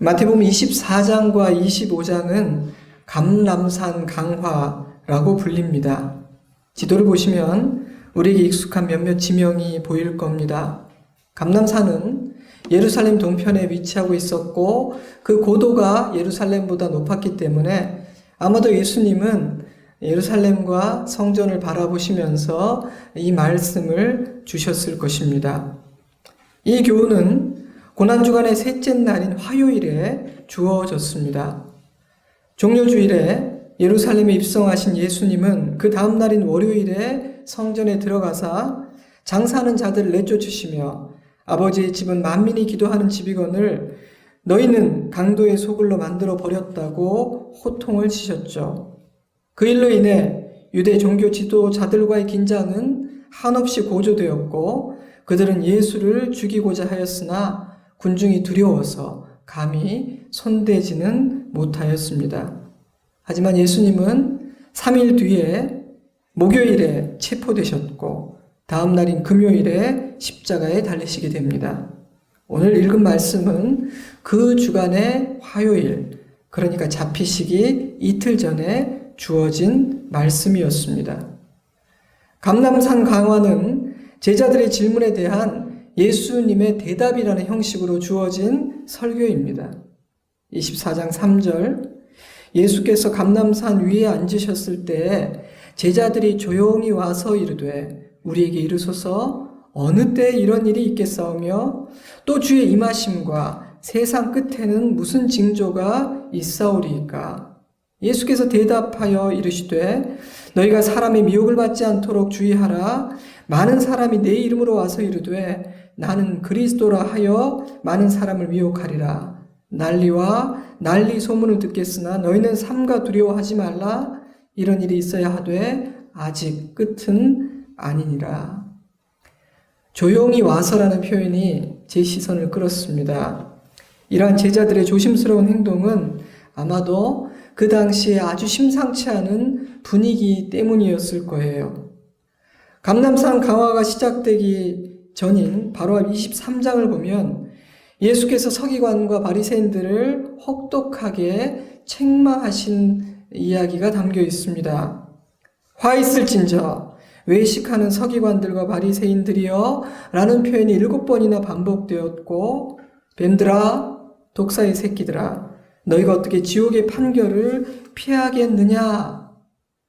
마태복음 24장과 25장은 감람산 강화라고 불립니다. 지도를 보시면 우리에게 익숙한 몇몇 지명이 보일 겁니다. 감람산은 예루살렘 동편에 위치하고 있었고 그 고도가 예루살렘보다 높았기 때문에 아마도 예수님은 예루살렘과 성전을 바라보시면서 이 말씀을 주셨을 것입니다. 이 교훈은 고난주간의 셋째 날인 화요일에 주어졌습니다. 종료주일에 예루살렘에 입성하신 예수님은 그 다음 날인 월요일에 성전에 들어가사 장사하는 자들을 내쫓으시며 아버지의 집은 만민이 기도하는 집이거늘 너희는 강도의 소굴로 만들어 버렸다고 호통을 치셨죠. 그 일로 인해 유대 종교 지도자들과의 긴장은 한없이 고조되었고 그들은 예수를 죽이고자 하였으나 군중이 두려워서 감히 손대지는 못하였습니다. 하지만 예수님은 3일 뒤에 목요일에 체포되셨고 다음 날인 금요일에 십자가에 달리시게 됩니다. 오늘 읽은 말씀은 그 주간의 화요일, 그러니까 잡히시기 이틀 전에 주어진 말씀이었습니다. 감람산 강화는 제자들의 질문에 대한 예수님의 대답이라는 형식으로 주어진 설교입니다. 24장 3절, 예수께서 감람산 위에 앉으셨을 때 제자들이 조용히 와서 이르되 우리에게 이르소서 어느 때 이런 일이 있겠사오며 또 주의 임하심과 세상 끝에는 무슨 징조가 있사오리이까. 예수께서 대답하여 이르시되 너희가 사람의 미혹을 받지 않도록 주의하라. 많은 사람이 내 이름으로 와서 이르되 나는 그리스도라 하여 많은 사람을 미혹하리라. 난리와 난리 소문을 듣겠으나 너희는 삼가 두려워하지 말라. 이런 일이 있어야 하되 아직 끝은 아니니라. 조용히 와서라는 표현이 제 시선을 끌었습니다. 이러한 제자들의 조심스러운 행동은 아마도 그 당시에 아주 심상치 않은 분위기 때문이었을 거예요. 감람산 강화가 시작되기 전인 바로 23장을 보면 예수께서 서기관과 바리새인들을 혹독하게 책망하신 이야기가 담겨 있습니다. 화 있을진저 외식하는 서기관들과 바리새인들이여 라는 표현이 7번이나 반복되었고 뱀들아 독사의 새끼들아 너희가 어떻게 지옥의 판결을 피하겠느냐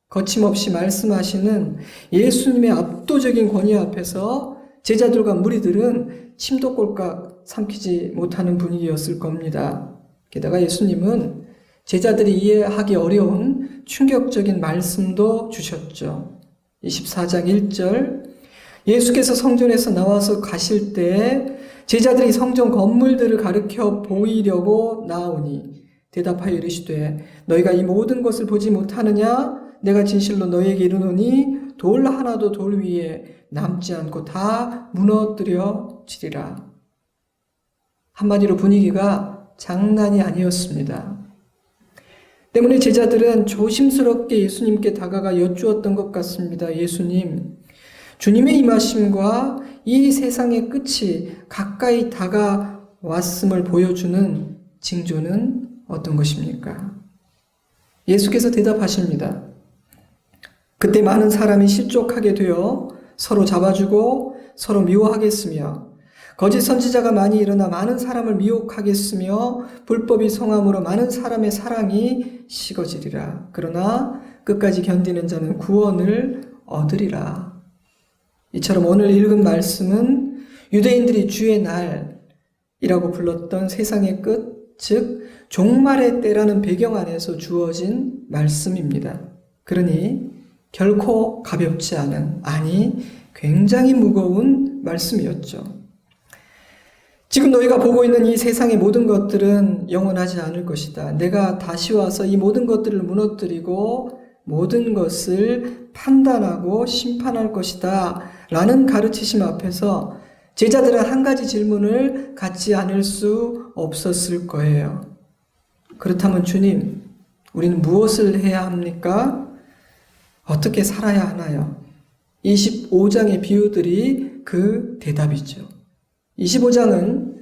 거침없이 말씀하시는 예수님의 압도적인 권위 앞에서 제자들과 무리들은 침도 꼴깍 삼키지 못하는 분위기였을 겁니다. 게다가 예수님은 제자들이 이해하기 어려운 충격적인 말씀도 주셨죠. 24장 1절 예수께서 성전에서 나와서 가실 때 제자들이 성전 건물들을 가리켜 보이려고 나오니 대답하여 이르시되 너희가 이 모든 것을 보지 못하느냐? 내가 진실로 너희에게 이르노니 돌 하나도 돌 위에 남지 않고 다 무너뜨려지리라. 한마디로 분위기가 장난이 아니었습니다. 때문에 제자들은 조심스럽게 예수님께 다가가 여쭈었던 것 같습니다. 예수님, 주님의 임하심과 이 세상의 끝이 가까이 다가왔음을 보여주는 징조는 어떤 것입니까? 예수께서 대답하십니다. 그때 많은 사람이 실족하게 되어 서로 잡아주고 서로 미워하겠으며 거짓 선지자가 많이 일어나 많은 사람을 미혹하겠으며 불법이 성함으로 많은 사람의 사랑이 식어지리라. 그러나 끝까지 견디는 자는 구원을 얻으리라. 이처럼 오늘 읽은 말씀은 유대인들이 주의 날이라고 불렀던 세상의 끝, 즉 종말의 때라는 배경 안에서 주어진 말씀입니다. 그러니 결코 가볍지 않은, 아니 굉장히 무거운 말씀이었죠. 지금 너희가 보고 있는 이 세상의 모든 것들은 영원하지 않을 것이다. 내가 다시 와서 이 모든 것들을 무너뜨리고 모든 것을 판단하고 심판할 것이다. 라는 가르치심 앞에서 제자들은 한 가지 질문을 갖지 않을 수 없었을 거예요. 그렇다면 주님, 우리는 무엇을 해야 합니까? 어떻게 살아야 하나요? 25장의 비유들이 그 대답이죠. 25장은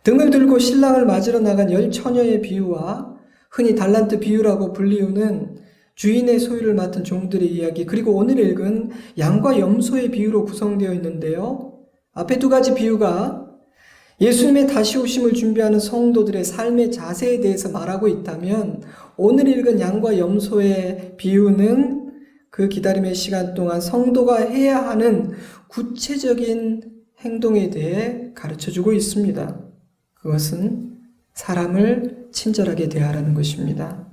등을 들고 신랑을 맞으러 나간 10처녀의 비유와 흔히 달란트 비유라고 불리우는 주인의 소유를 맡은 종들의 이야기, 그리고 오늘 읽은 양과 염소의 비유로 구성되어 있는데요. 앞에 두 가지 비유가 예수님의 다시 오심을 준비하는 성도들의 삶의 자세에 대해서 말하고 있다면, 오늘 읽은 양과 염소의 비유는 그 기다림의 시간 동안 성도가 해야 하는 구체적인 행동에 대해 가르쳐주고 있습니다. 그것은 사람을 친절하게 대하라는 것입니다.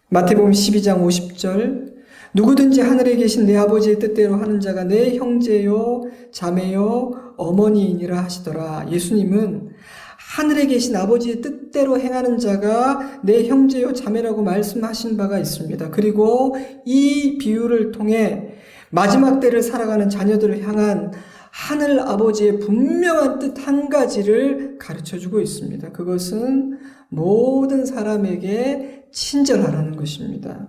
마태복음 12장 50절, 누구든지 하늘에 계신 내 아버지의 뜻대로 하는 자가 내 형제요 자매요 어머니이니라 하시더라. 예수님은 하늘에 계신 아버지의 뜻대로 행하는 자가 내 형제요 자매라고 말씀하신 바가 있습니다. 그리고 이 비유를 통해 마지막 때를 살아가는 자녀들을 향한 하늘 아버지의 분명한 뜻 한 가지를 가르쳐주고 있습니다. 그것은 모든 사람에게 친절하라는 것입니다.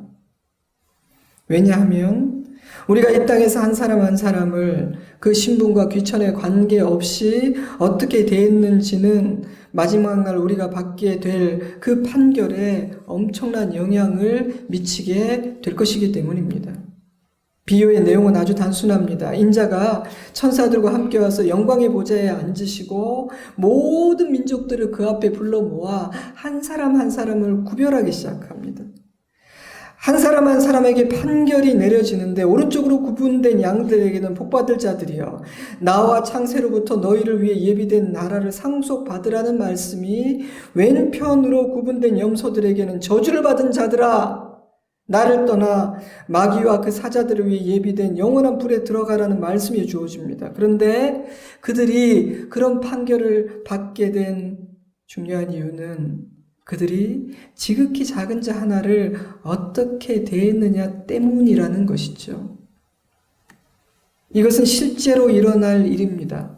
왜냐하면 우리가 이 땅에서 한 사람 한 사람을 그 신분과 귀천에 관계없이 어떻게 대했는지는 마지막 날 우리가 받게 될 그 판결에 엄청난 영향을 미치게 될 것이기 때문입니다. 비유의 내용은 아주 단순합니다. 인자가 천사들과 함께 와서 영광의 보좌에 앉으시고 모든 민족들을 그 앞에 불러 모아 한 사람 한 사람을 구별하기 시작합니다. 한 사람 한 사람에게 판결이 내려지는데, 오른쪽으로 구분된 양들에게는 복받을 자들이여 나와 창세로부터 너희를 위해 예비된 나라를 상속받으라는 말씀이, 왼편으로 구분된 염소들에게는 저주를 받은 자들아 나를 떠나 마귀와 그 사자들을 위해 예비된 영원한 불에 들어가라는 말씀이 주어집니다. 그런데 그들이 그런 판결을 받게 된 중요한 이유는 그들이 지극히 작은 자 하나를 어떻게 대했느냐 때문이라는 것이죠. 이것은 실제로 일어날 일입니다.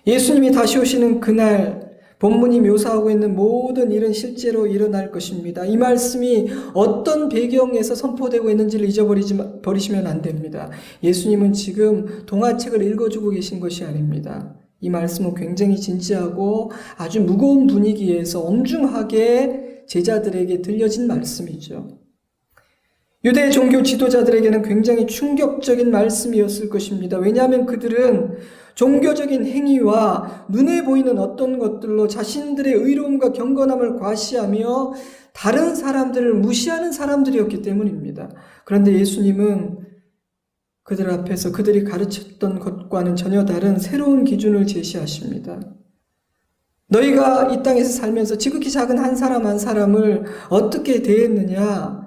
예수님이 다시 오시는 그날, 본문이 묘사하고 있는 모든 일은 실제로 일어날 것입니다. 이 말씀이 어떤 배경에서 선포되고 있는지를 잊어버리시면 안 됩니다. 예수님은 지금 동화책을 읽어주고 계신 것이 아닙니다. 이 말씀은 굉장히 진지하고 아주 무거운 분위기에서 엄중하게 제자들에게 들려진 말씀이죠. 유대 종교 지도자들에게는 굉장히 충격적인 말씀이었을 것입니다. 왜냐하면 그들은 종교적인 행위와 눈에 보이는 어떤 것들로 자신들의 의로움과 경건함을 과시하며 다른 사람들을 무시하는 사람들이었기 때문입니다. 그런데 예수님은 그들 앞에서 그들이 가르쳤던 것과는 전혀 다른 새로운 기준을 제시하십니다. 너희가 이 땅에서 살면서 지극히 작은 한 사람 한 사람을 어떻게 대했느냐?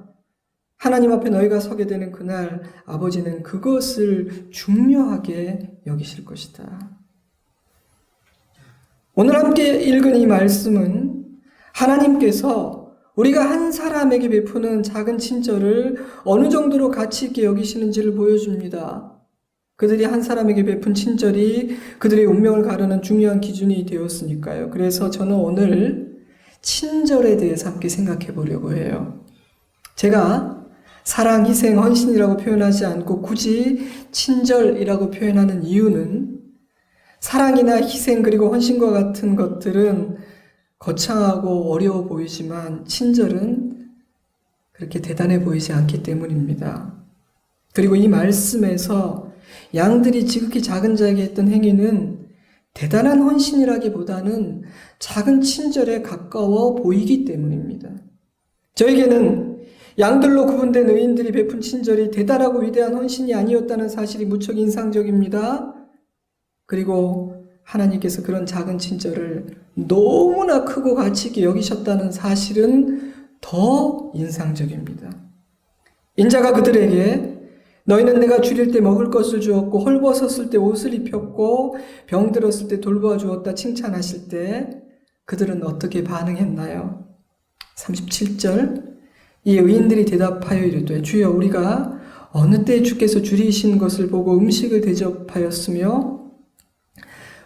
하나님 앞에 너희가 서게 되는 그날 아버지는 그것을 중요하게 여기실 것이다. 오늘 함께 읽은 이 말씀은 하나님께서 우리가 한 사람에게 베푸는 작은 친절을 어느 정도로 가치 있게 여기시는지를 보여줍니다. 그들이 한 사람에게 베푼 친절이 그들의 운명을 가르는 중요한 기준이 되었으니까요. 그래서 저는 오늘 친절에 대해서 함께 생각해 보려고 해요. 제가 사랑, 희생, 헌신이라고 표현하지 않고 굳이 친절이라고 표현하는 이유는, 사랑이나 희생 그리고 헌신과 같은 것들은 거창하고 어려워 보이지만 친절은 그렇게 대단해 보이지 않기 때문입니다. 그리고 이 말씀에서 양들이 지극히 작은 자에게 했던 행위는 대단한 헌신이라기보다는 작은 친절에 가까워 보이기 때문입니다. 저에게는 양들로 구분된 의인들이 베푼 친절이 대단하고 위대한 헌신이 아니었다는 사실이 무척 인상적입니다. 그리고 하나님께서 그런 작은 친절을 너무나 크고 가치 있게 여기셨다는 사실은 더 인상적입니다. 인자가 그들에게 너희는 내가 줄일 때 먹을 것을 주었고 헐벗었을 때 옷을 입혔고 병들었을 때 돌보아 주었다 칭찬하실 때 그들은 어떻게 반응했나요? 37절, 이 의인들이 대답하여 이르되 주여 우리가 어느 때 주께서 줄이신 것을 보고 음식을 대접하였으며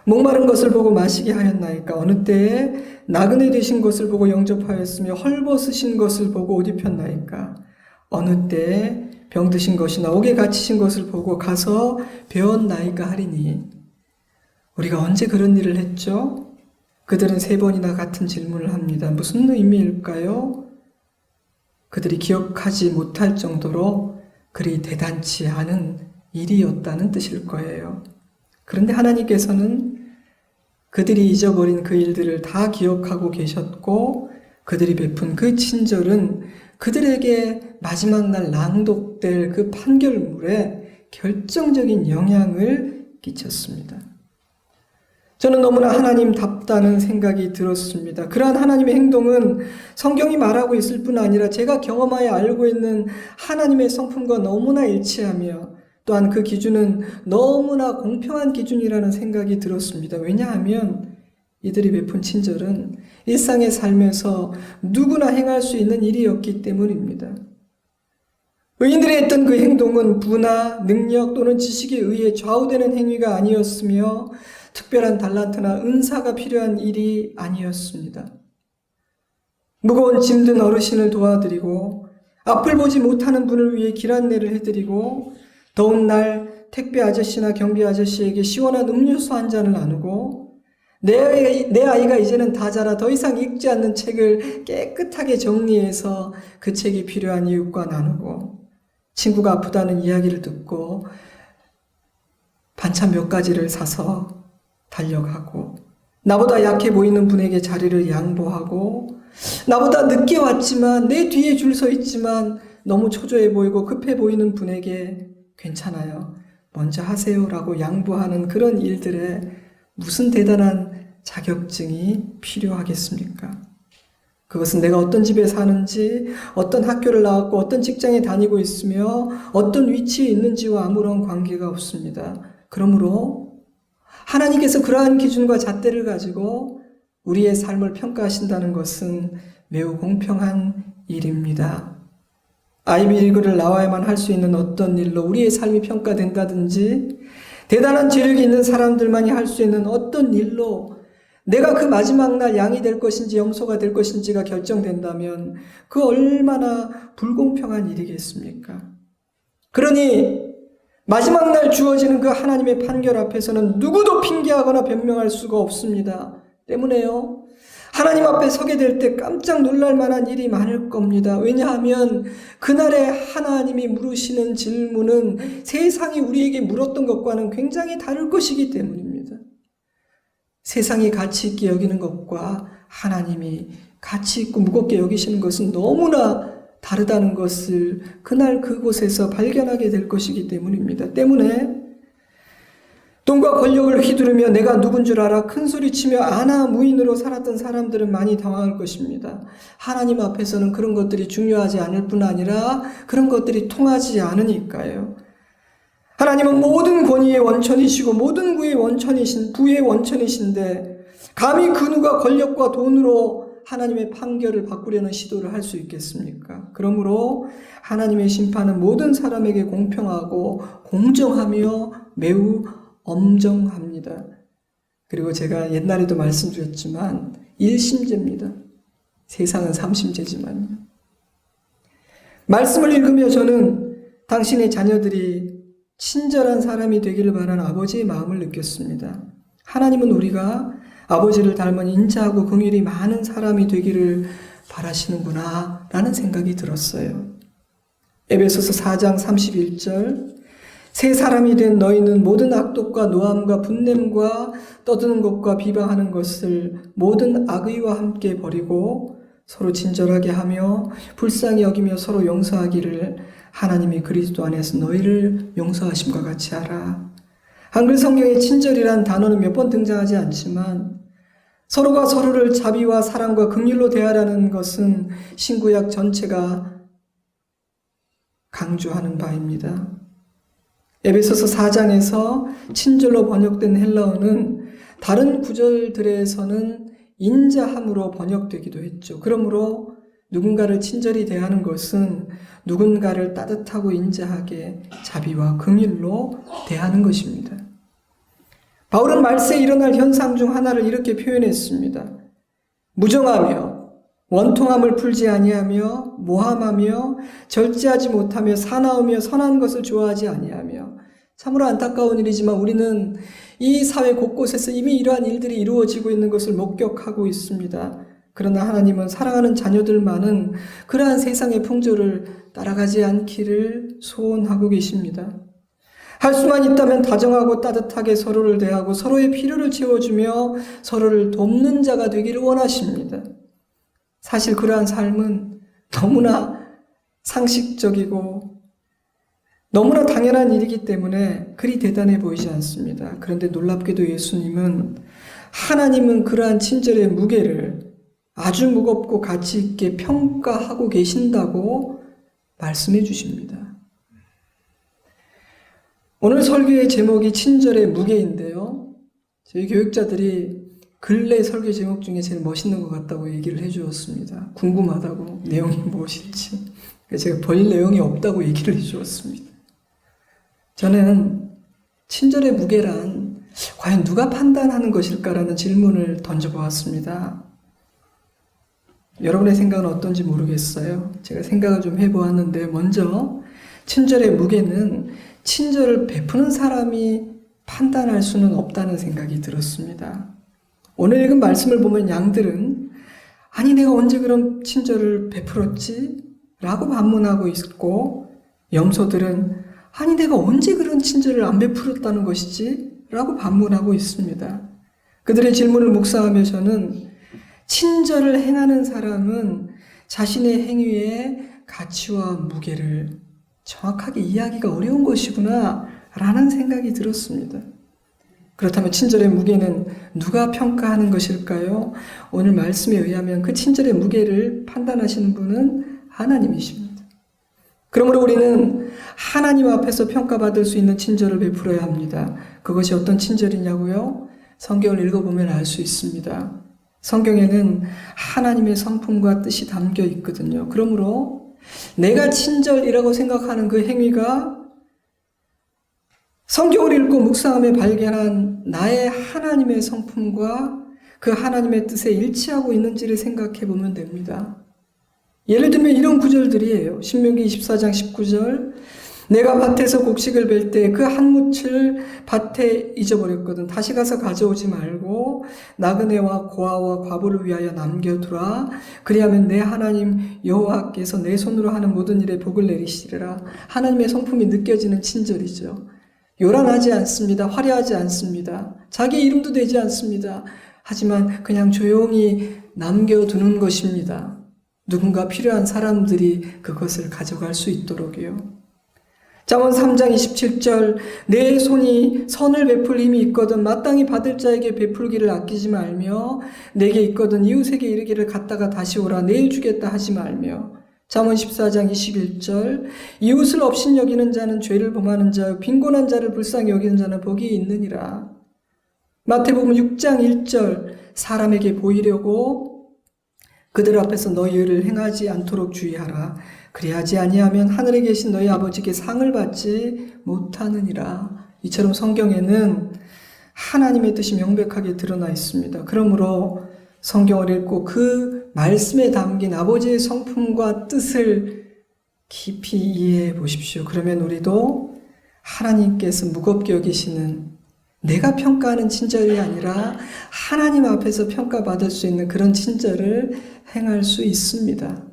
목마른 것을 보고 마시게 하였나이까? 어느 때에 나그네 되신 것을 보고 영접하였으며 헐벗으신 것을 보고 옷 입혔나이까? 어느 때에 병드신 것이나 옥에 갇히신 것을 보고 가서 배웠나이까 하리니. 우리가 언제 그런 일을 했죠? 그들은 3번이나 같은 질문을 합니다. 무슨 의미일까요? 그들이 기억하지 못할 정도로 그리 대단치 않은 일이었다는 뜻일 거예요. 그런데 하나님께서는 그들이 잊어버린 그 일들을 다 기억하고 계셨고, 그들이 베푼 그 친절은 그들에게 마지막 날 낭독될 그 판결물에 결정적인 영향을 끼쳤습니다. 저는 너무나 하나님답다는 생각이 들었습니다. 그러한 하나님의 행동은 성경이 말하고 있을 뿐 아니라 제가 경험하여 알고 있는 하나님의 성품과 너무나 일치하며, 또한 그 기준은 너무나 공평한 기준이라는 생각이 들었습니다. 왜냐하면 이들이 베푼 친절은 일상의 삶에서 누구나 행할 수 있는 일이었기 때문입니다. 의인들이 했던 그 행동은 부나 능력 또는 지식에 의해 좌우되는 행위가 아니었으며, 특별한 달란트나 은사가 필요한 일이 아니었습니다. 무거운 짐 든 어르신을 도와드리고, 앞을 보지 못하는 분을 위해 길 안내를 해드리고, 더운 날 택배 아저씨나 경비 아저씨에게 시원한 음료수 한 잔을 나누고, 내 아이가 이제는 다 자라 더 이상 읽지 않는 책을 깨끗하게 정리해서 그 책이 필요한 이웃과 나누고, 친구가 아프다는 이야기를 듣고 반찬 몇 가지를 사서 달려가고, 나보다 약해 보이는 분에게 자리를 양보하고, 나보다 늦게 왔지만 내 뒤에 줄 서 있지만 너무 초조해 보이고 급해 보이는 분에게 괜찮아요, 먼저 하세요라고 양보하는 그런 일들에 무슨 대단한 자격증이 필요하겠습니까? 그것은 내가 어떤 집에 사는지, 어떤 학교를 나왔고 어떤 직장에 다니고 있으며 어떤 위치에 있는지와 아무런 관계가 없습니다. 그러므로 하나님께서 그러한 기준과 잣대를 가지고 우리의 삶을 평가하신다는 것은 매우 공평한 일입니다. 아이비리그를 나와야만 할 수 있는 어떤 일로 우리의 삶이 평가된다든지, 대단한 재력이 있는 사람들만이 할 수 있는 어떤 일로 내가 그 마지막 날 양이 될 것인지 염소가 될 것인지가 결정된다면 그 얼마나 불공평한 일이겠습니까? 그러니 마지막 날 주어지는 그 하나님의 판결 앞에서는 누구도 핑계하거나 변명할 수가 없습니다. 때문에요, 하나님 앞에 서게 될 때 깜짝 놀랄 만한 일이 많을 겁니다. 왜냐하면 그날에 하나님이 물으시는 질문은 세상이 우리에게 물었던 것과는 굉장히 다를 것이기 때문입니다. 세상이 가치 있게 여기는 것과 하나님이 가치 있고 무겁게 여기시는 것은 너무나 다르다는 것을 그날 그곳에서 발견하게 될 것이기 때문입니다. 때문에 돈과 권력을 휘두르며 내가 누군 줄 알아 큰소리치며 아나무인으로 살았던 사람들은 많이 당황할 것입니다. 하나님 앞에서는 그런 것들이 중요하지 않을 뿐 아니라 그런 것들이 통하지 않으니까요. 하나님은 모든 권위의 원천이시고 모든 부의 원천이신데, 감히 그 누가 권력과 돈으로 하나님의 판결을 바꾸려는 시도를 할 수 있겠습니까? 그러므로 하나님의 심판은 모든 사람에게 공평하고 공정하며 매우 엄정합니다. 그리고 제가 옛날에도 말씀드렸지만 1심제입니다. 세상은 3심제지만요. 말씀을 읽으며 저는 당신의 자녀들이 친절한 사람이 되기를 바라는 아버지의 마음을 느꼈습니다. 하나님은 우리가 아버지를 닮은 인자하고 긍휼이 많은 사람이 되기를 바라시는구나 라는 생각이 들었어요. 에베소서 4장 31절, 새 사람이 된 너희는 모든 악독과 노함과 분냄과 떠드는 것과 비방하는 것을 모든 악의와 함께 버리고 서로 친절하게 하며 불쌍히 여기며 서로 용서하기를 하나님이 그리스도 안에서 너희를 용서하심과 같이 하라. 한글 성경에 친절이란 단어는 몇 번 등장하지 않지만 서로가 서로를 자비와 사랑과 긍휼로 대하라는 것은 신구약 전체가 강조하는 바입니다. 에베소서 4장에서 친절로 번역된 헬라어는 다른 구절들에서는 인자함으로 번역되기도 했죠. 그러므로 누군가를 친절히 대하는 것은 누군가를 따뜻하고 인자하게 자비와 긍휼로 대하는 것입니다. 바울은 말세에 일어날 현상 중 하나를 이렇게 표현했습니다. 무정하며 원통함을 풀지 아니하며 모함하며 절제하지 못하며 사나우며 선한 것을 좋아하지 아니하며 참으로 안타까운 일이지만 우리는 이 사회 곳곳에서 이미 이러한 일들이 이루어지고 있는 것을 목격하고 있습니다. 그러나 하나님은 사랑하는 자녀들만은 그러한 세상의 풍조를 따라가지 않기를 소원하고 계십니다. 할 수만 있다면 다정하고 따뜻하게 서로를 대하고 서로의 필요를 채워주며 서로를 돕는 자가 되기를 원하십니다. 사실 그러한 삶은 너무나 상식적이고 너무나 당연한 일이기 때문에 그리 대단해 보이지 않습니다. 그런데 놀랍게도 예수님은 하나님은 그러한 친절의 무게를 아주 무겁고 가치 있게 평가하고 계신다고 말씀해 주십니다. 오늘 설교의 제목이 친절의 무게인데요. 저희 교육자들이 근래 설교 제목 중에 제일 멋있는 것 같다고 얘기를 해주었습니다. 궁금하다고 내용이 무엇일지. 제가 버릴 내용이 없다고 얘기를 해주었습니다. 저는 친절의 무게란 과연 누가 판단하는 것일까라는 질문을 던져보았습니다. 여러분의 생각은 어떤지 모르겠어요. 제가 생각을 좀 해보았는데 먼저 친절의 무게는 친절을 베푸는 사람이 판단할 수는 없다는 생각이 들었습니다. 오늘 읽은 말씀을 보면 양들은 아니 내가 언제 그런 친절을 베풀었지? 라고 반문하고 있고 염소들은 아니 내가 언제 그런 친절을 안 베풀었다는 것이지? 라고 반문하고 있습니다. 그들의 질문을 묵상하며 저는 친절을 행하는 사람은 자신의 행위의 가치와 무게를 정확하게 이해하기가 어려운 것이구나 라는 생각이 들었습니다. 그렇다면 친절의 무게는 누가 평가하는 것일까요? 오늘 말씀에 의하면 그 친절의 무게를 판단하시는 분은 하나님이십니다. 그러므로 우리는 하나님 앞에서 평가받을 수 있는 친절을 베풀어야 합니다. 그것이 어떤 친절이냐고요? 성경을 읽어보면 알 수 있습니다. 성경에는 하나님의 성품과 뜻이 담겨 있거든요. 그러므로 내가 친절이라고 생각하는 그 행위가 성경을 읽고 묵상하며 발견한 나의 하나님의 성품과 그 하나님의 뜻에 일치하고 있는지를 생각해 보면 됩니다. 예를 들면 이런 구절들이에요. 신명기 24장 19절 내가 밭에서 곡식을 벨 때 그 한 묻을 밭에 잊어버렸거든. 다시 가서 가져오지 말고 나그네와 고아와 과부를 위하여 남겨두라. 그리하면 내 하나님 여호와께서 내 손으로 하는 모든 일에 복을 내리시리라. 하나님의 성품이 느껴지는 친절이죠. 요란하지 않습니다. 화려하지 않습니다. 자기 이름도 되지 않습니다. 하지만 그냥 조용히 남겨두는 것입니다. 누군가 필요한 사람들이 그것을 가져갈 수 있도록요. 잠언 3장 27절 내 손이 선을 베풀 힘이 있거든 마땅히 받을 자에게 베풀기를 아끼지 말며 내게 있거든 이웃에게 이르기를 갔다가 다시 오라 내일 주겠다 하지 말며 잠언 14장 21절 이웃을 업신여기는 자는 죄를 범하는 자요 빈곤한 자를 불쌍히 여기는 자는 복이 있느니라. 마태복음 6장 1절 사람에게 보이려고 그들 앞에서 너희 의를 행하지 않도록 주의하라. 그리하지 아니하면 하늘에 계신 너희 아버지께 상을 받지 못하느니라. 이처럼 성경에는 하나님의 뜻이 명백하게 드러나 있습니다. 그러므로 성경을 읽고 그 말씀에 담긴 아버지의 성품과 뜻을 깊이 이해해 보십시오. 그러면 우리도 하나님께서 무겁게 여기시는 내가 평가하는 친절이 아니라 하나님 앞에서 평가받을 수 있는 그런 친절을 행할 수 있습니다.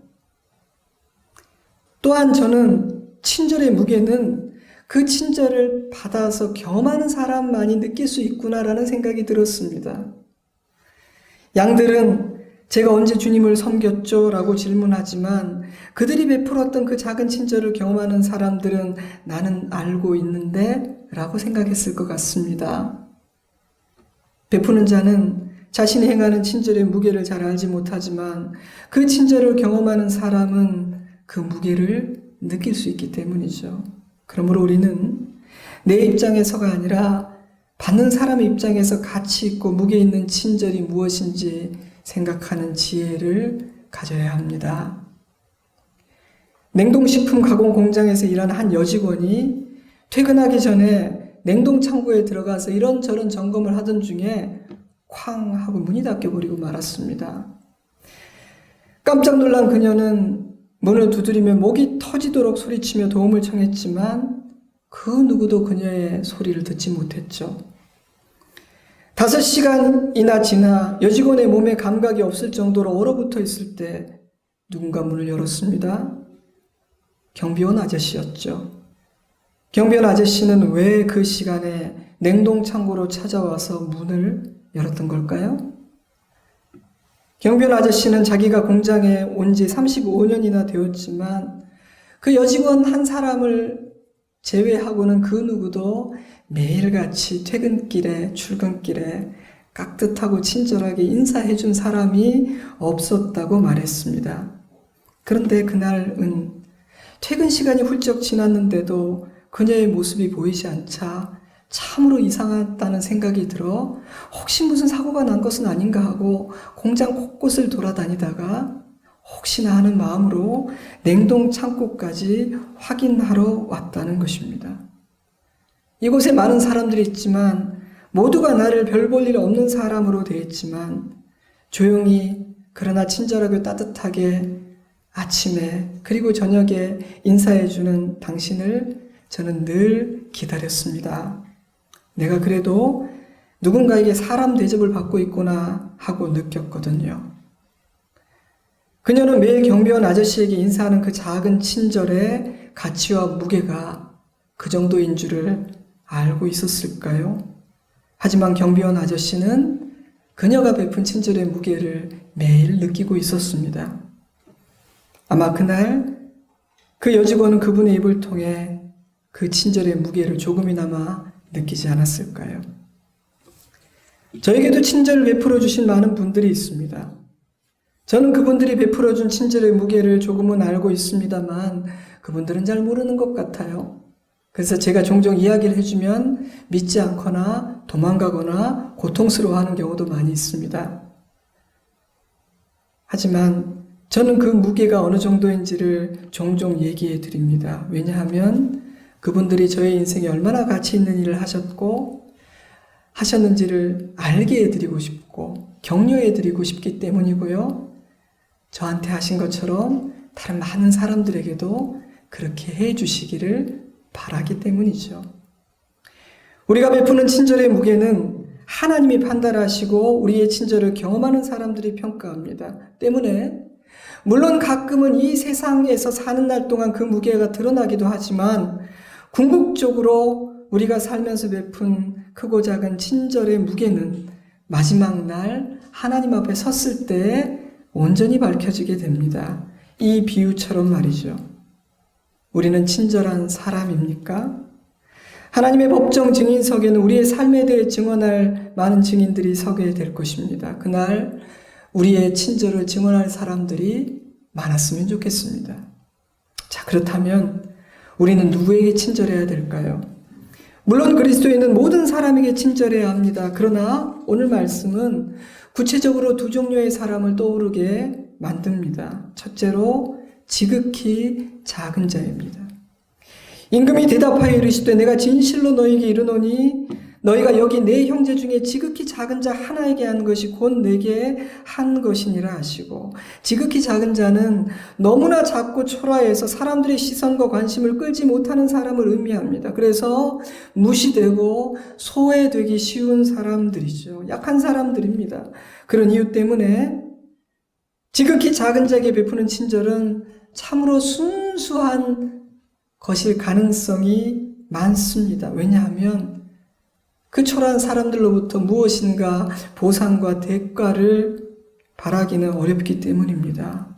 또한 저는 친절의 무게는 그 친절을 받아서 경험하는 사람만이 느낄 수 있구나라는 생각이 들었습니다. 양들은 제가 언제 주님을 섬겼죠? 라고 질문하지만 그들이 베풀었던 그 작은 친절을 경험하는 사람들은 나는 알고 있는데 라고 생각했을 것 같습니다. 베푸는 자는 자신이 행하는 친절의 무게를 잘 알지 못하지만 그 친절을 경험하는 사람은 그 무게를 느낄 수 있기 때문이죠. 그러므로 우리는 내 입장에서가 아니라 받는 사람의 입장에서 가치 있고 무게 있는 친절이 무엇인지 생각하는 지혜를 가져야 합니다. 냉동식품 가공 공장에서 일하는 한 여직원이 퇴근하기 전에 냉동창고에 들어가서 이런저런 점검을 하던 중에 쾅 하고 문이 닫혀버리고 말았습니다. 깜짝 놀란 그녀는 문을 두드리며 목이 터지도록 소리치며 도움을 청했지만 그 누구도 그녀의 소리를 듣지 못했죠. 5시간이나 지나 여직원의 몸에 감각이 없을 정도로 얼어붙어 있을 때 누군가 문을 열었습니다. 경비원 아저씨였죠. 경비원 아저씨는 왜 그 시간에 냉동창고로 찾아와서 문을 열었던 걸까요? 경비원 아저씨는 자기가 공장에 온 지 35년이나 되었지만 그 여직원 한 사람을 제외하고는 그 누구도 매일같이 퇴근길에 출근길에 깍듯하고 친절하게 인사해준 사람이 없었다고 말했습니다. 그런데 그날은 퇴근 시간이 훌쩍 지났는데도 그녀의 모습이 보이지 않자 참으로 이상하다는 생각이 들어 혹시 무슨 사고가 난 것은 아닌가 하고 공장 곳곳을 돌아다니다가 혹시나 하는 마음으로 냉동 창고까지 확인하러 왔다는 것입니다. 이곳에 많은 사람들이 있지만 모두가 나를 별 볼 일 없는 사람으로 되었지만 조용히 그러나 친절하고 따뜻하게 아침에 그리고 저녁에 인사해주는 당신을 저는 늘 기다렸습니다. 내가 그래도 누군가에게 사람 대접을 받고 있구나 하고 느꼈거든요. 그녀는 매일 경비원 아저씨에게 인사하는 그 작은 친절의 가치와 무게가 그 정도인 줄을 알고 있었을까요? 하지만 경비원 아저씨는 그녀가 베푼 친절의 무게를 매일 느끼고 있었습니다. 아마 그날 그 여직원은 그분의 입을 통해 그 친절의 무게를 조금이나마 느끼지 않았을까요? 저에게도 친절을 베풀어 주신 많은 분들이 있습니다. 저는 그분들이 베풀어 준 친절의 무게를 조금은 알고 있습니다만 그분들은 잘 모르는 것 같아요. 그래서 제가 종종 이야기를 해주면 믿지 않거나 도망가거나 고통스러워하는 경우도 많이 있습니다. 하지만 저는 그 무게가 어느 정도인지를 종종 얘기해 드립니다. 왜냐하면 그분들이 저의 인생에 얼마나 가치 있는 일을 하셨는지를 알게 해드리고 싶고 격려해드리고 싶기 때문이고요. 저한테 하신 것처럼 다른 많은 사람들에게도 그렇게 해주시기를 바라기 때문이죠. 우리가 베푸는 친절의 무게는 하나님이 판단하시고 우리의 친절을 경험하는 사람들이 평가합니다. 때문에 물론 가끔은 이 세상에서 사는 날 동안 그 무게가 드러나기도 하지만 궁극적으로 우리가 살면서 베푼 크고 작은 친절의 무게는 마지막 날 하나님 앞에 섰을 때 온전히 밝혀지게 됩니다. 이 비유처럼 말이죠. 우리는 친절한 사람입니까? 하나님의 법정 증인석에는 우리의 삶에 대해 증언할 많은 증인들이 서게 될 것입니다. 그날 우리의 친절을 증언할 사람들이 많았으면 좋겠습니다. 자, 그렇다면 우리는 누구에게 친절해야 될까요? 물론 그리스도인은 모든 사람에게 친절해야 합니다. 그러나 오늘 말씀은 구체적으로 두 종류의 사람을 떠오르게 만듭니다. 첫째로 지극히 작은 자입니다. 임금이 대답하여 이르시되 내가 진실로 너희에게 이르노니 너희가 여기 내 형제 중에 지극히 작은 자 하나에게 한 것이 곧 내게 한 것이니라 하시고, 지극히 작은 자는 너무나 작고 초라해서 사람들의 시선과 관심을 끌지 못하는 사람을 의미합니다. 그래서 무시되고 소외되기 쉬운 사람들이죠. 약한 사람들입니다. 그런 이유 때문에 지극히 작은 자에게 베푸는 친절은 참으로 순수한 것일 가능성이 많습니다. 왜냐하면 그 초라한 사람들로부터 무엇인가 보상과 대가를 바라기는 어렵기 때문입니다.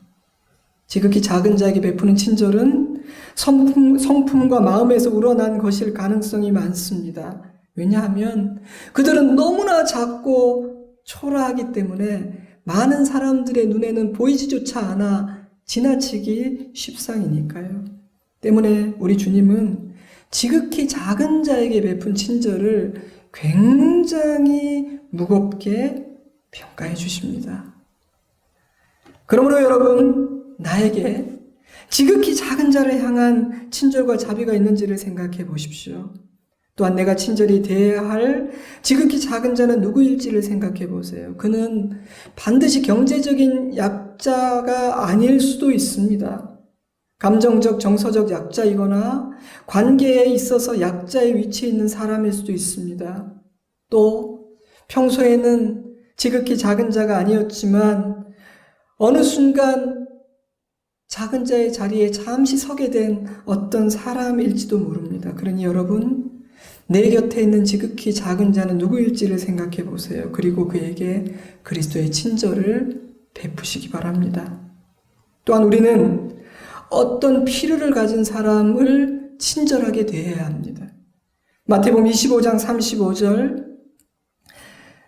지극히 작은 자에게 베푸는 친절은 성품과 마음에서 우러난 것일 가능성이 많습니다. 왜냐하면 그들은 너무나 작고 초라하기 때문에 많은 사람들의 눈에는 보이지조차 않아 지나치기 쉽상이니까요. 때문에 우리 주님은 지극히 작은 자에게 베푼 친절을 굉장히 무겁게 평가해 주십니다. 그러므로 여러분, 나에게 지극히 작은 자를 향한 친절과 자비가 있는지를 생각해 보십시오. 또한 내가 친절히 대해야 할 지극히 작은 자는 누구일지를 생각해 보세요. 그는 반드시 경제적인 약자가 아닐 수도 있습니다. 감정적, 정서적 약자이거나 관계에 있어서 약자의 위치에 있는 사람일 수도 있습니다. 또 평소에는 지극히 작은 자가 아니었지만 어느 순간 작은 자의 자리에 잠시 서게 된 어떤 사람일지도 모릅니다. 그러니 여러분, 내 곁에 있는 지극히 작은 자는 누구일지를 생각해 보세요. 그리고 그에게 그리스도의 친절을 베푸시기 바랍니다. 또한 우리는 어떤 필요를 가진 사람을 친절하게 대해야 합니다. 마태복음 25장 35절,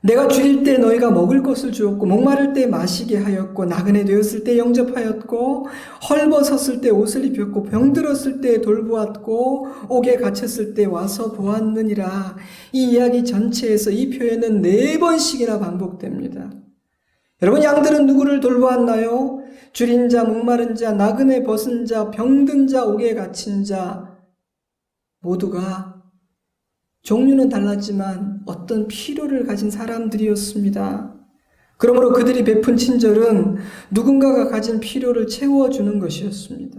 내가 줄일 때 너희가 먹을 것을 주었고 목마를 때 마시게 하였고 나그네 되었을 때 영접하였고 헐벗었을 때 옷을 입혔고 병들었을 때 돌보았고 옥에 갇혔을 때 와서 보았느니라. 이 이야기 전체에서 이 표현은 4번씩이나 반복됩니다. 여러분, 양들은 누구를 돌보았나요? 줄인 자, 목마른 자, 나그네 벗은 자, 병든 자, 옥에 갇힌 자, 모두가 종류는 달랐지만 어떤 필요를 가진 사람들이었습니다. 그러므로 그들이 베푼 친절은 누군가가 가진 필요를 채워주는 것이었습니다.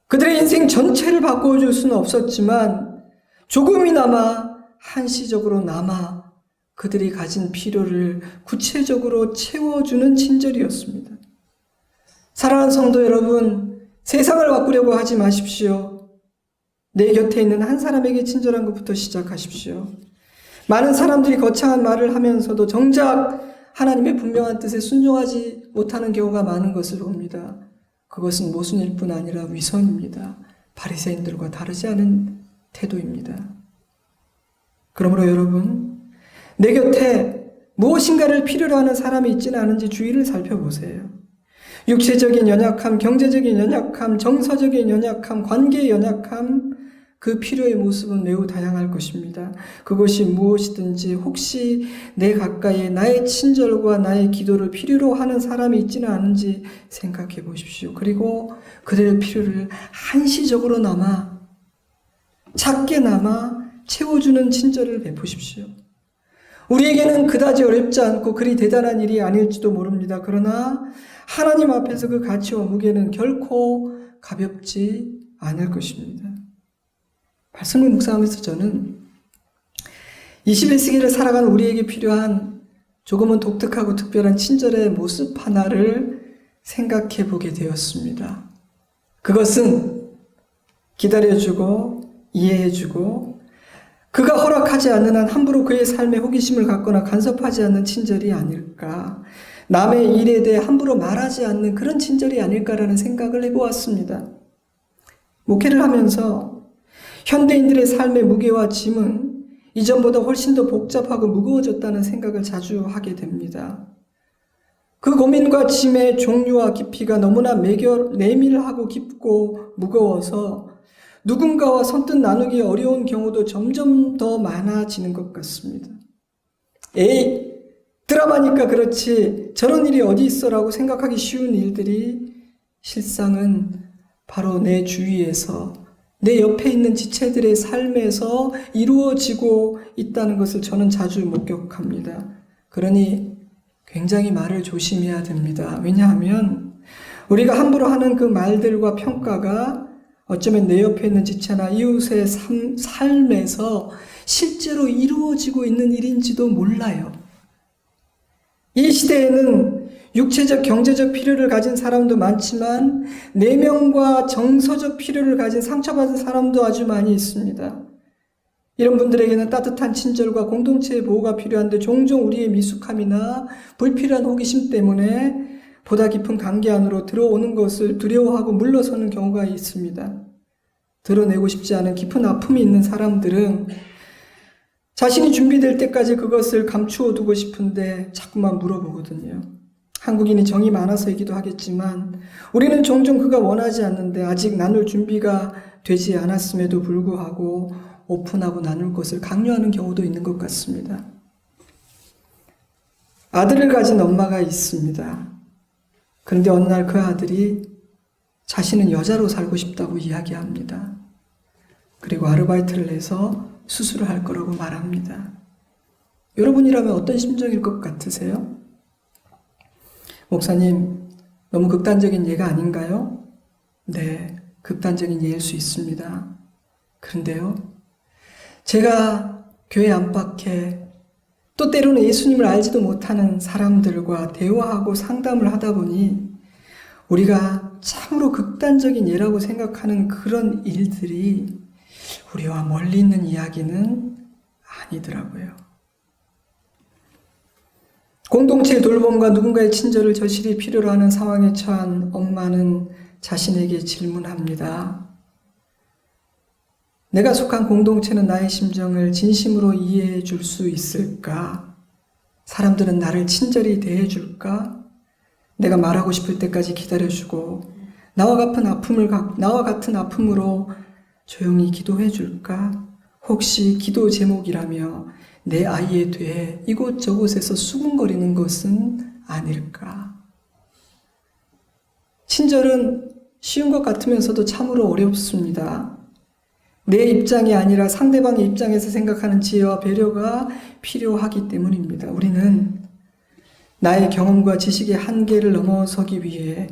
그들의 인생 전체를 바꿔줄 수는 없었지만 조금이나마 한시적으로나마 그들이 가진 필요를 구체적으로 채워주는 친절이었습니다. 사랑하는 성도 여러분, 세상을 바꾸려고 하지 마십시오. 내 곁에 있는 한 사람에게 친절한 것부터 시작하십시오. 많은 사람들이 거창한 말을 하면서도 정작 하나님의 분명한 뜻에 순종하지 못하는 경우가 많은 것을 봅니다. 그것은 모순일 뿐 아니라 위선입니다. 바리새인들과 다르지 않은 태도입니다. 그러므로 여러분, 내 곁에 무엇인가를 필요로 하는 사람이 있지는 않은지 주위를 살펴보세요. 육체적인 연약함, 경제적인 연약함, 정서적인 연약함, 관계의 연약함, 그 필요의 모습은 매우 다양할 것입니다. 그것이 무엇이든지 혹시 내 가까이에 나의 친절과 나의 기도를 필요로 하는 사람이 있지는 않은지 생각해 보십시오. 그리고 그들의 필요를 한시적으로나마, 작게나마 채워주는 친절을 베푸십시오. 우리에게는 그다지 어렵지 않고 그리 대단한 일이 아닐지도 모릅니다. 그러나 하나님 앞에서 그 가치와 무게는 결코 가볍지 않을 것입니다. 말씀을 묵상하면서 저는 21세기를 살아가는 우리에게 필요한 조금은 독특하고 특별한 친절의 모습 하나를 생각해 보게 되었습니다. 그것은 기다려주고 이해해주고 그가 허락하지 않는 한 함부로 그의 삶에 호기심을 갖거나 간섭하지 않는 친절이 아닐까, 남의 일에 대해 함부로 말하지 않는 그런 친절이 아닐까라는 생각을 해보았습니다. 목회를 하면서 현대인들의 삶의 무게와 짐은 이전보다 훨씬 더 복잡하고 무거워졌다는 생각을 자주 하게 됩니다. 그 고민과 짐의 종류와 깊이가 너무나 내밀하고 깊고 무거워서 누군가와 선뜻 나누기 어려운 경우도 점점 더 많아지는 것 같습니다. 에이, 드라마니까 그렇지 저런 일이 어디 있어라고 생각하기 쉬운 일들이 실상은 바로 내 주위에서 내 옆에 있는 지체들의 삶에서 이루어지고 있다는 것을 저는 자주 목격합니다. 그러니 굉장히 말을 조심해야 됩니다. 왜냐하면 우리가 함부로 하는 그 말들과 평가가 어쩌면 내 옆에 있는 지체나 이웃의 삶에서 실제로 이루어지고 있는 일인지도 몰라요. 이 시대에는 육체적, 경제적 필요를 가진 사람도 많지만 내면과 정서적 필요를 가진 상처받은 사람도 아주 많이 있습니다. 이런 분들에게는 따뜻한 친절과 공동체의 보호가 필요한데 종종 우리의 미숙함이나 불필요한 호기심 때문에 보다 깊은 관계 안으로 들어오는 것을 두려워하고 물러서는 경우가 있습니다. 드러내고 싶지 않은 깊은 아픔이 있는 사람들은 자신이 준비될 때까지 그것을 감추어 두고 싶은데 자꾸만 물어보거든요. 한국인이 정이 많아서이기도 하겠지만 우리는 종종 그가 원하지 않는데 아직 나눌 준비가 되지 않았음에도 불구하고 오픈하고 나눌 것을 강요하는 경우도 있는 것 같습니다. 아들을 가진 엄마가 있습니다. 그런데 어느 날 그 아들이 자신은 여자로 살고 싶다고 이야기합니다. 그리고 아르바이트를 해서 수술을 할 거라고 말합니다. 여러분이라면 어떤 심정일 것 같으세요? 목사님, 너무 극단적인 예가 아닌가요? 네, 극단적인 예일 수 있습니다. 그런데요, 제가 교회 안팎에 또 때로는 예수님을 알지도 못하는 사람들과 대화하고 상담을 하다 보니 우리가 참으로 극단적인 예라고 생각하는 그런 일들이 우리와 멀리 있는 이야기는 아니더라고요. 공동체의 돌봄과 누군가의 친절을 절실히 필요로 하는 상황에 처한 엄마는 자신에게 질문합니다. 내가 속한 공동체는 나의 심정을 진심으로 이해해 줄 수 있을까? 사람들은 나를 친절히 대해 줄까? 내가 말하고 싶을 때까지 기다려주고 나와 같은 아픔으로 조용히 기도해 줄까? 혹시 기도 제목이라며 내 아이에 대해 이곳저곳에서 수군거리는 것은 아닐까? 친절은 쉬운 것 같으면서도 참으로 어렵습니다. 내 입장이 아니라 상대방의 입장에서 생각하는 지혜와 배려가 필요하기 때문입니다. 우리는 나의 경험과 지식의 한계를 넘어서기 위해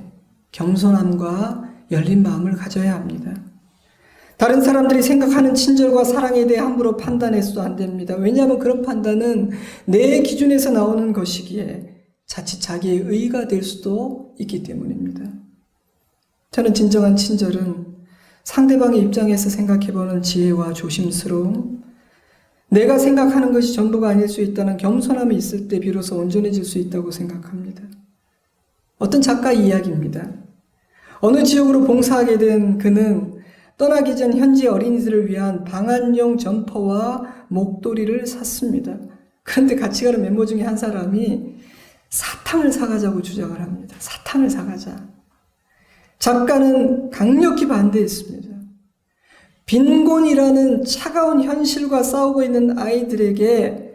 겸손함과 열린 마음을 가져야 합니다. 다른 사람들이 생각하는 친절과 사랑에 대해 함부로 판단해서도 안 됩니다. 왜냐하면 그런 판단은 내 기준에서 나오는 것이기에 자칫 자기의 의의가 될 수도 있기 때문입니다. 저는 진정한 친절은 상대방의 입장에서 생각해보는 지혜와 조심스러움, 내가 생각하는 것이 전부가 아닐 수 있다는 겸손함이 있을 때 비로소 온전해질 수 있다고 생각합니다. 어떤 작가의 이야기입니다. 어느 지역으로 봉사하게 된 그는 떠나기 전 현지 어린이들을 위한 방한용 점퍼와 목도리를 샀습니다. 그런데 같이 가는 멤버 중에 한 사람이 사탕을 사가자고 주장을 합니다. 사탕을 사가자. 작가는 강력히 반대했습니다. 빈곤이라는 차가운 현실과 싸우고 있는 아이들에게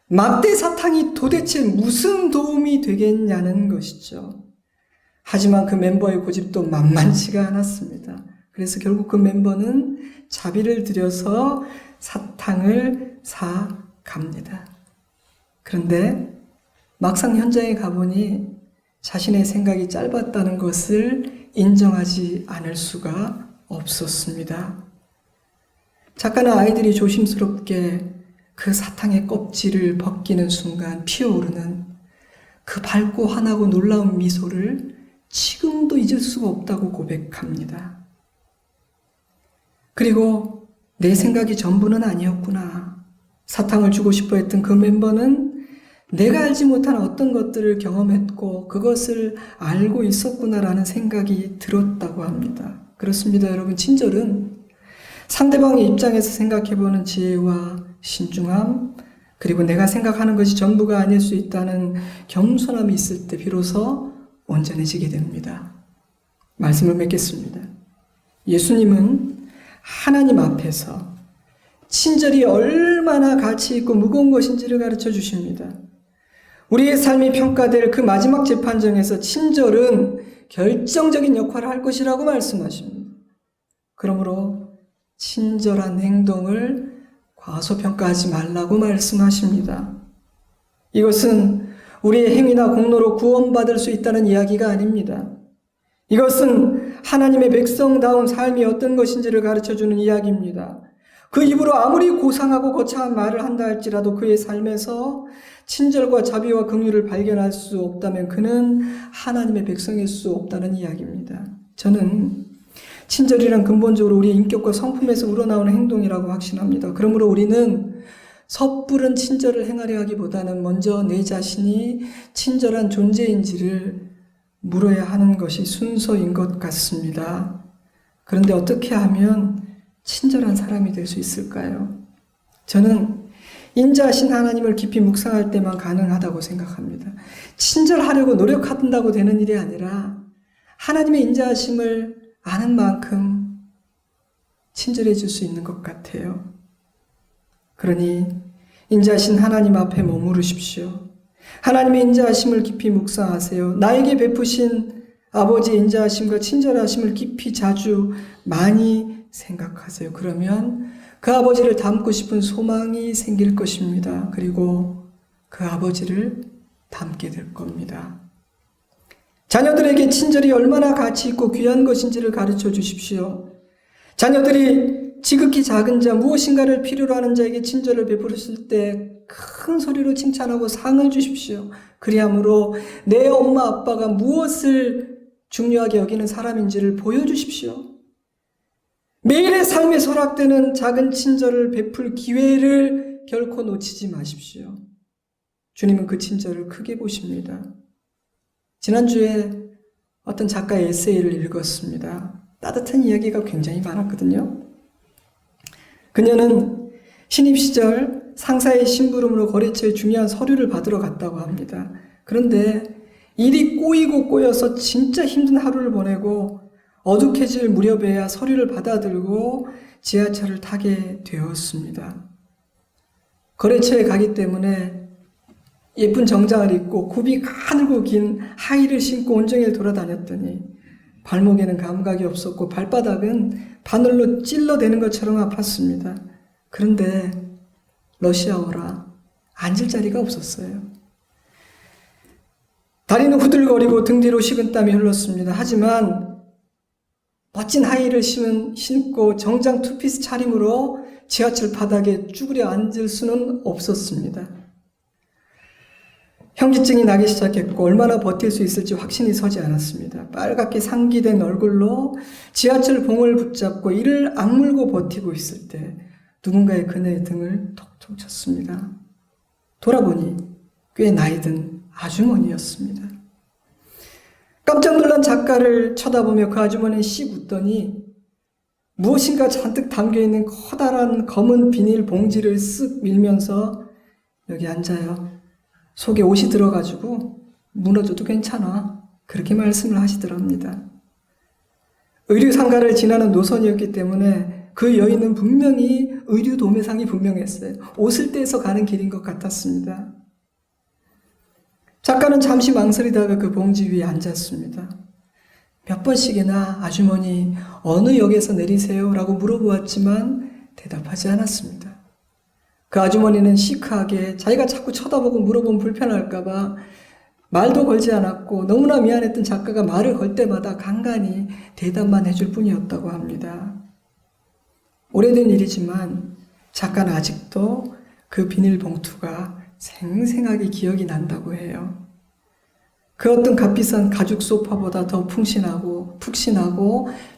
막대 사탕이 도대체 무슨 도움이 되겠냐는 것이죠. 하지만 그 멤버의 고집도 만만치가 않았습니다. 그래서 결국 그 멤버는 자비를 들여서 사탕을 사갑니다. 그런데 막상 현장에 가보니 자신의 생각이 짧았다는 것을 인정하지 않을 수가 없었습니다. 작가는 아이들이 조심스럽게 그 사탕의 껍질을 벗기는 순간 피어오르는 그 밝고 환하고 놀라운 미소를 지금도 잊을 수가 없다고 고백합니다. 그리고 내 생각이 전부는 아니었구나. 사탕을 주고 싶어 했던 그 멤버는 내가 알지 못한 어떤 것들을 경험했고 그것을 알고 있었구나라는 생각이 들었다고 합니다. 그렇습니다, 여러분. 친절은 상대방의 입장에서 생각해보는 지혜와 신중함, 그리고 내가 생각하는 것이 전부가 아닐 수 있다는 겸손함이 있을 때 비로소 온전해지게 됩니다. 말씀을 맺겠습니다. 예수님은 하나님 앞에서 친절이 얼마나 가치 있고 무거운 것인지를 가르쳐 주십니다. 우리의 삶이 평가될 그 마지막 재판정에서 친절은 결정적인 역할을 할 것이라고 말씀하십니다. 그러므로 친절한 행동을 과소평가하지 말라고 말씀하십니다. 이것은 우리의 행위나 공로로 구원받을 수 있다는 이야기가 아닙니다. 이것은 하나님의 백성다운 삶이 어떤 것인지를 가르쳐주는 이야기입니다. 그 입으로 아무리 고상하고 거창한 말을 한다 할지라도 그의 삶에서 친절과 자비와 긍휼을 발견할 수 없다면 그는 하나님의 백성일 수 없다는 이야기입니다. 저는 친절이란 근본적으로 우리의 인격과 성품에서 우러나오는 행동이라고 확신합니다. 그러므로 우리는 섣부른 친절을 행하려 하기보다는 먼저 내 자신이 친절한 존재인지를 물어야 하는 것이 순서인 것 같습니다. 그런데 어떻게 하면 친절한 사람이 될 수 있을까요? 저는 인자하신 하나님을 깊이 묵상할 때만 가능하다고 생각합니다. 친절하려고 노력한다고 되는 일이 아니라 하나님의 인자하심을 아는 만큼 친절해질 수 있는 것 같아요. 그러니 인자하신 하나님 앞에 머무르십시오. 하나님의 인자하심을 깊이 묵상하세요. 나에게 베푸신 아버지의 인자하심과 친절하심을 깊이 자주 많이 생각하세요. 그러면 그 아버지를 닮고 싶은 소망이 생길 것입니다. 그리고 그 아버지를 닮게 될 겁니다. 자녀들에게 친절이 얼마나 가치 있고 귀한 것인지를 가르쳐 주십시오. 자녀들이 지극히 작은 자, 무엇인가를 필요로 하는 자에게 친절을 베풀었을 때 큰 소리로 칭찬하고 상을 주십시오. 그리함으로 내 엄마 아빠가 무엇을 중요하게 여기는 사람인지를 보여주십시오. 매일의 삶에 소락되는 작은 친절을 베풀 기회를 결코 놓치지 마십시오. 주님은 그 친절을 크게 보십니다. 지난주에 어떤 작가의 에세이를 읽었습니다. 따뜻한 이야기가 굉장히 많았거든요. 그녀는 신입 시절 상사의 심부름으로 거래처에 중요한 서류를 받으러 갔다고 합니다. 그런데 일이 꼬이고 꼬여서 진짜 힘든 하루를 보내고 어둑해질 무렵에야 서류를 받아들고 지하철을 타게 되었습니다. 거래처에 가기 때문에 예쁜 정장을 입고 굽이 가늘고 긴 하이를 신고 온종일 돌아다녔더니 발목에는 감각이 없었고 발바닥은 바늘로 찔러대는 것처럼 아팠습니다. 그런데 러시아어라 앉을 자리가 없었어요. 다리는 후들거리고 등 뒤로 식은땀이 흘렀습니다. 하지만 멋진 하이를 신고 정장 투피스 차림으로 지하철 바닥에 쭈그려 앉을 수는 없었습니다. 현기증이 나기 시작했고 얼마나 버틸 수 있을지 확신이 서지 않았습니다. 빨갛게 상기된 얼굴로 지하철 봉을 붙잡고 이를 악물고 버티고 있을 때 누군가의 그녀의 등을 톡톡 쳤습니다. 돌아보니 꽤 나이든 아주머니였습니다. 깜짝 놀란 작가를 쳐다보며 그 아주머니는 씩 웃더니 무엇인가 잔뜩 담겨있는 커다란 검은 비닐 봉지를 쓱 밀면서 여기 앉아요. 속에 옷이 들어가지고 무너져도 괜찮아. 그렇게 말씀을 하시더랍니다. 의류상가를 지나는 노선이었기 때문에 그 여인은 분명히 의류 도매상이 분명했어요. 옷을 떼서 가는 길인 것 같았습니다. 작가는 잠시 망설이다가 그 봉지 위에 앉았습니다. 몇 번씩이나 아주머니 어느 역에서 내리세요? 라고 물어보았지만 대답하지 않았습니다. 그 아주머니는 시크하게 자기가 자꾸 쳐다보고 물어보면 불편할까봐 말도 걸지 않았고 너무나 미안했던 작가가 말을 걸 때마다 간간히 대답만 해줄 뿐이었다고 합니다. 오래된 일이지만 작가는 아직도 그 비닐봉투가 생생하게 기억이 난다고 해요. 그 어떤 값비싼 가죽 소파보다 더 푹신하고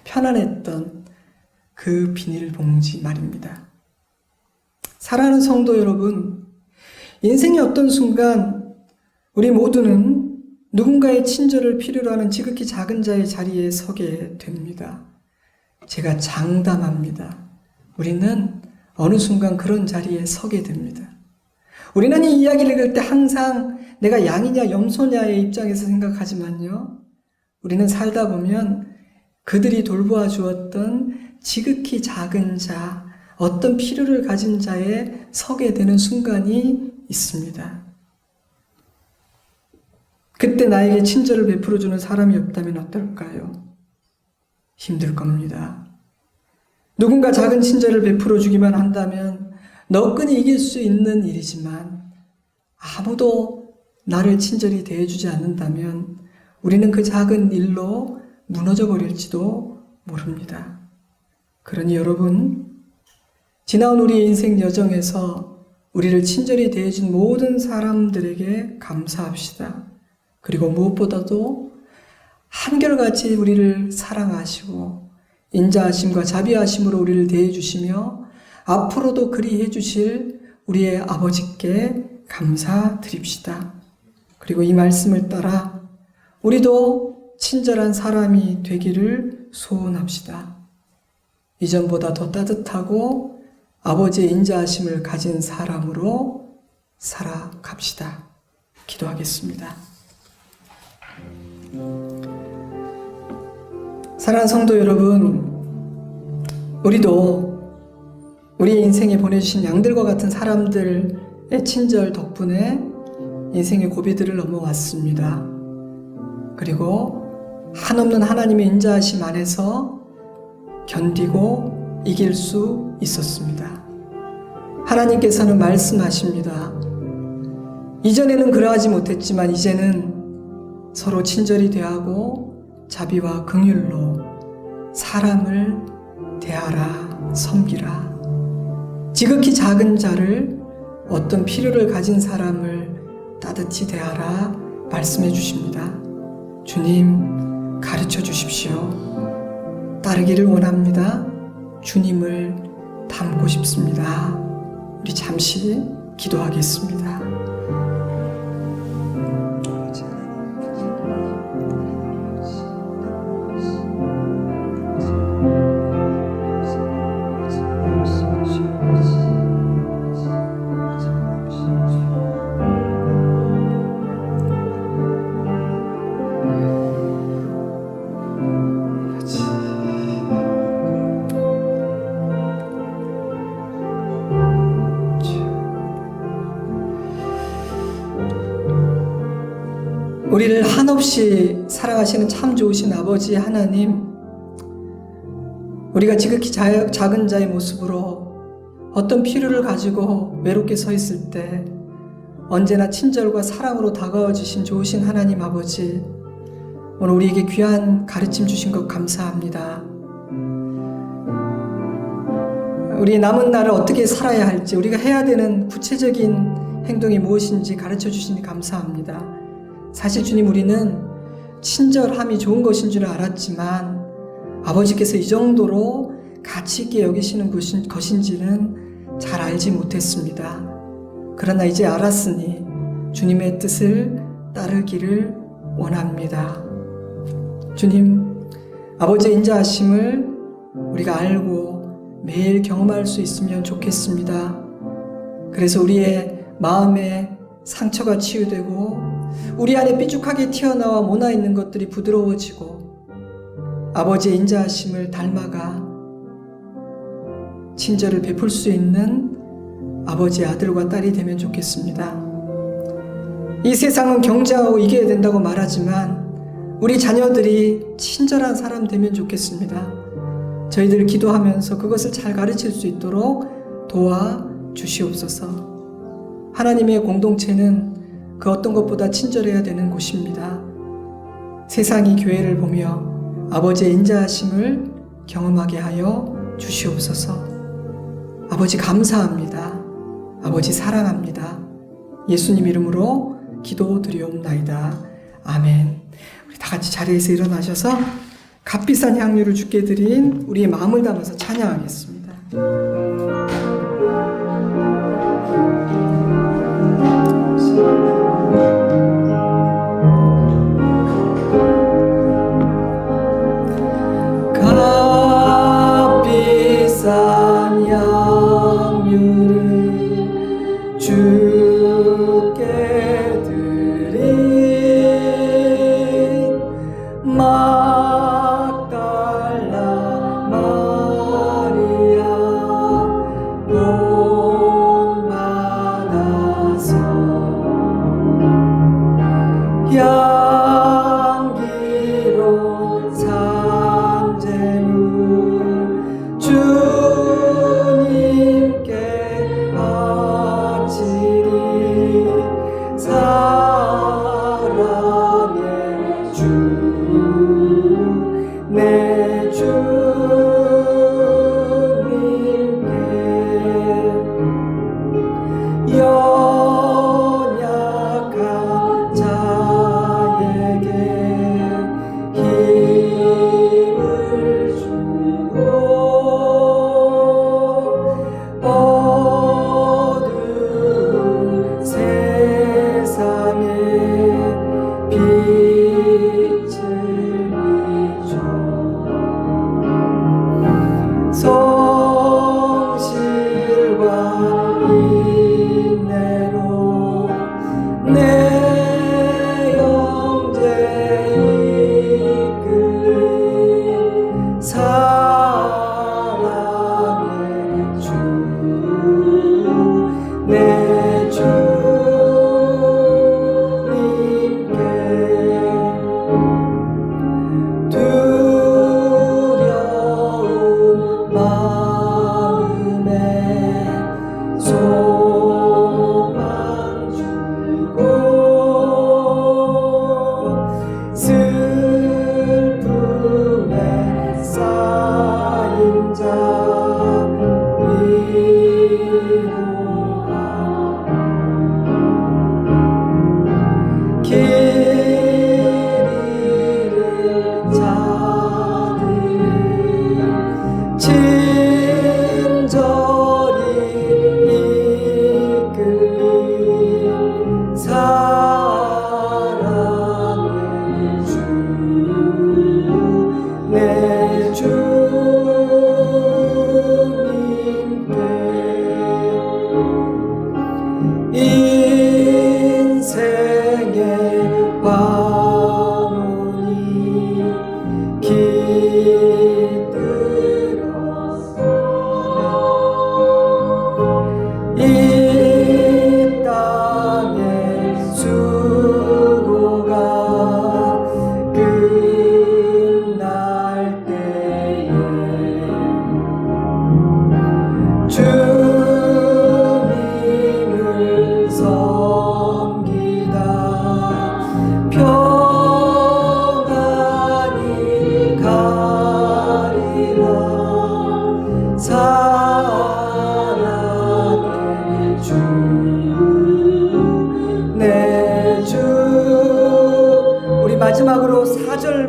편안했던 그 비닐봉지 말입니다. 사랑하는 성도 여러분, 인생의 어떤 순간 우리 모두는 누군가의 친절을 필요로 하는 지극히 작은 자의 자리에 서게 됩니다. 제가 장담합니다. 우리는 어느 순간 그런 자리에 서게 됩니다. 우리는 이 이야기를 읽을 때 항상 내가 양이냐 염소냐의 입장에서 생각하지만요. 우리는 살다 보면 그들이 돌보아 주었던 지극히 작은 자, 어떤 필요를 가진 자에 서게 되는 순간이 있습니다. 그때 나에게 친절을 베풀어주는 사람이 없다면 어떨까요? 힘들 겁니다. 누군가 작은 친절을 베풀어 주기만 한다면 너끈히 이길 수 있는 일이지만 아무도 나를 친절히 대해주지 않는다면 우리는 그 작은 일로 무너져 버릴지도 모릅니다. 그러니 여러분, 지나온 우리의 인생 여정에서 우리를 친절히 대해준 모든 사람들에게 감사합시다. 그리고 무엇보다도 한결같이 우리를 사랑하시고 인자하심과 자비하심으로 우리를 대해주시며 앞으로도 그리해 주실 우리의 아버지께 감사드립시다. 그리고 이 말씀을 따라 우리도 친절한 사람이 되기를 소원합시다. 이전보다 더 따뜻하고 아버지의 인자하심을 가진 사람으로 살아갑시다. 기도하겠습니다. 사랑하는 성도 여러분, 우리도 우리 인생에 보내주신 양들과 같은 사람들의 친절 덕분에 인생의 고비들을 넘어왔습니다. 그리고 한없는 하나님의 인자하심 안에서 견디고 이길 수 있었습니다. 하나님께서는 말씀하십니다. 이전에는 그러하지 못했지만 이제는 서로 친절히 대하고 자비와 긍휼로 사람을 대하라, 섬기라. 지극히 작은 자를, 어떤 필요를 가진 사람을 따뜻히 대하라 말씀해 주십니다. 주님, 가르쳐 주십시오. 따르기를 원합니다. 주님을 닮고 싶습니다. 우리 잠시 기도하겠습니다. 우리를 한없이 사랑하시는 참 좋으신 아버지 하나님, 우리가 지극히 작은 자의 모습으로 어떤 필요를 가지고 외롭게 서 있을 때 언제나 친절과 사랑으로 다가와 주신 좋으신 하나님 아버지, 오늘 우리에게 귀한 가르침 주신 것 감사합니다. 우리 남은 날을 어떻게 살아야 할지, 우리가 해야 되는 구체적인 행동이 무엇인지 가르쳐 주시니 감사합니다. 사실 주님, 우리는 친절함이 좋은 것인 줄 알았지만 아버지께서 이 정도로 가치 있게 여기시는 것인지는 잘 알지 못했습니다. 그러나 이제 알았으니 주님의 뜻을 따르기를 원합니다. 주님, 아버지의 인자하심을 우리가 알고 매일 경험할 수 있으면 좋겠습니다. 그래서 우리의 마음에 상처가 치유되고 우리 안에 삐죽하게 튀어나와 모나있는 것들이 부드러워지고 아버지의 인자하심을 닮아가 친절을 베풀 수 있는 아버지의 아들과 딸이 되면 좋겠습니다. 이 세상은 경쟁하고 이겨야 된다고 말하지만 우리 자녀들이 친절한 사람 되면 좋겠습니다. 저희들 기도하면서 그것을 잘 가르칠 수 있도록 도와주시옵소서. 하나님의 공동체는 그 어떤 것보다 친절해야 되는 곳입니다. 세상이 교회를 보며 아버지의 인자하심을 경험하게 하여 주시옵소서. 아버지 감사합니다. 아버지 사랑합니다. 예수님 이름으로 기도드리옵나이다. 아멘. 우리 다 같이 자리에서 일어나셔서 값비싼 향유를 주께 드린 우리의 마음을 담아서 찬양하겠습니다. 값비싼 향유를 주께 드린 막달라 마리아 본받아서 향기로운 산재물 주님께 바치리. 사랑의 주 내 주님께 연약한 자에게 힘을 주고 어두운 세상에 빛을 비춰 성실과 인내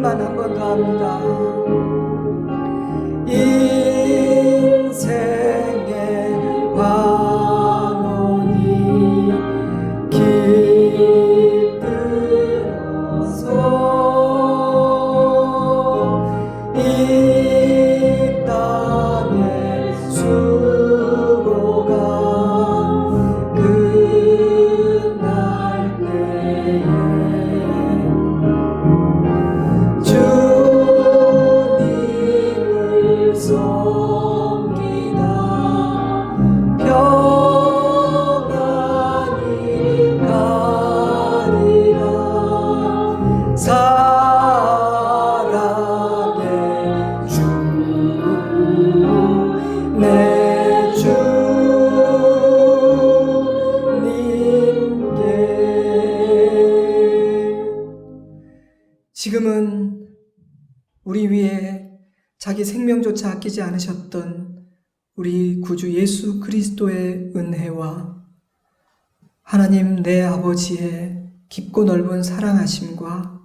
기도를만 한 번 더 합니다. 인생의 환원이 깃들어서 이 땅에 수고가 끝날 때에 주님을 섬기다 평안히 가리라. 사랑의 주 내 주님께. 지금은 우리 위에 자기 생명조차 아끼지 않으셨던 우리 구주 예수 그리스도의 은혜와 하나님 내 아버지의 깊고 넓은 사랑하심과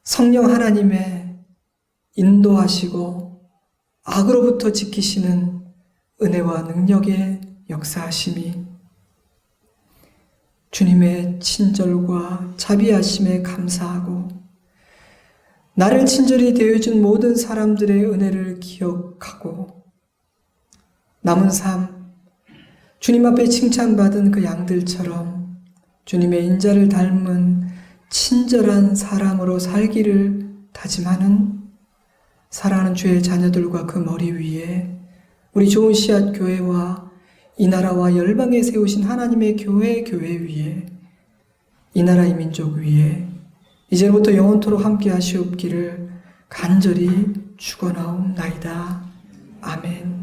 성령 하나님의 인도하시고 악으로부터 지키시는 은혜와 능력의 역사하심이 주님의 친절과 자비하심에 감사하고 나를 친절히 대해준 모든 사람들의 은혜를 기억하고 남은 삶 주님 앞에 칭찬받은 그 양들처럼 주님의 인자를 닮은 친절한 사람으로 살기를 다짐하는 사랑하는 주의 자녀들과 그 머리 위에 우리 좋은 씨앗 교회와 이 나라와 열방에 세우신 하나님의 교회 위에 이 나라의 민족 위에 이제부터 영원토록 함께 하시옵기를 간절히 축원하옵나이다. 아멘.